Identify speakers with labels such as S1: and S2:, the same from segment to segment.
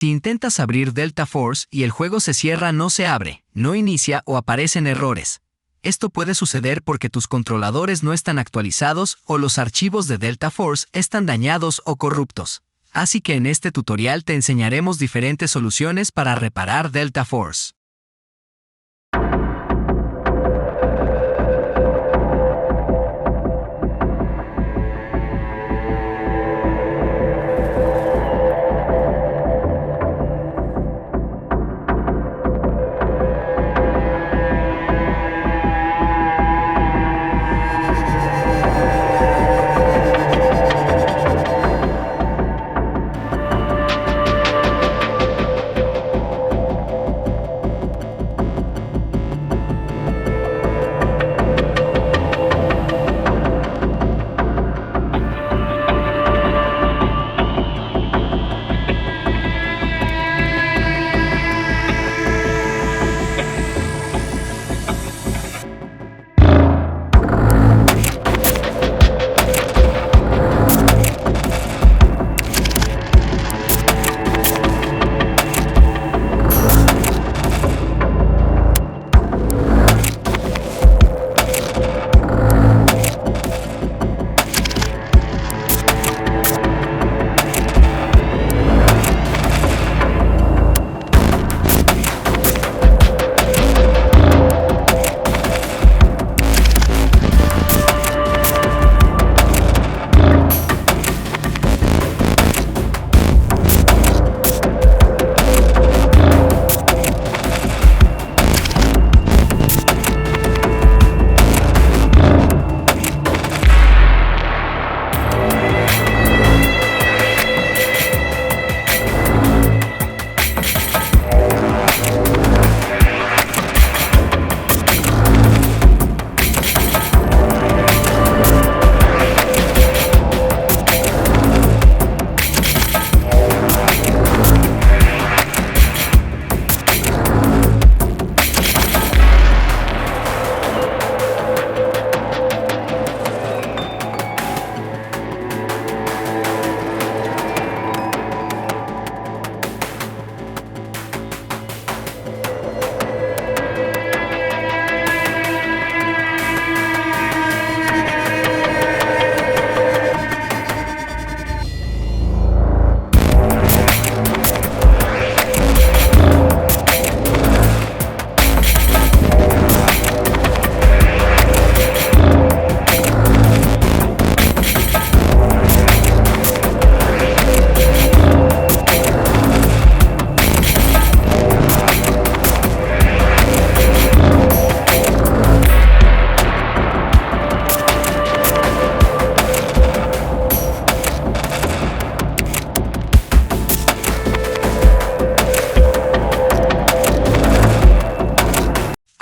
S1: Si intentas abrir Delta Force y el juego se cierra, no se abre, no inicia o aparecen errores. Esto puede suceder porque tus controladores no están actualizados o los archivos de Delta Force están dañados o corruptos. Así que en este tutorial te enseñaremos diferentes soluciones para reparar Delta Force.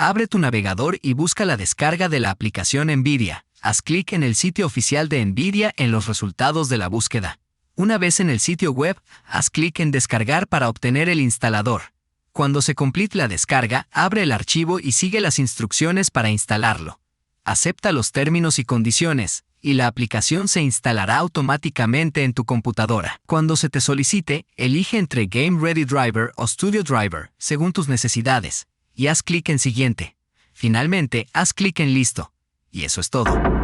S1: Abre tu navegador y busca la descarga de la aplicación NVIDIA. Haz clic en el sitio oficial de NVIDIA en los resultados de la búsqueda. Una vez en el sitio web, haz clic en Descargar para obtener el instalador. Cuando se complete la descarga, abre el archivo y sigue las instrucciones para instalarlo. Acepta los términos y condiciones, y la aplicación se instalará automáticamente en tu computadora. Cuando se te solicite, elige entre Game Ready Driver o Studio Driver, según tus necesidades, y haz clic en Siguiente. Finalmente, haz clic en Listo. Y eso es todo.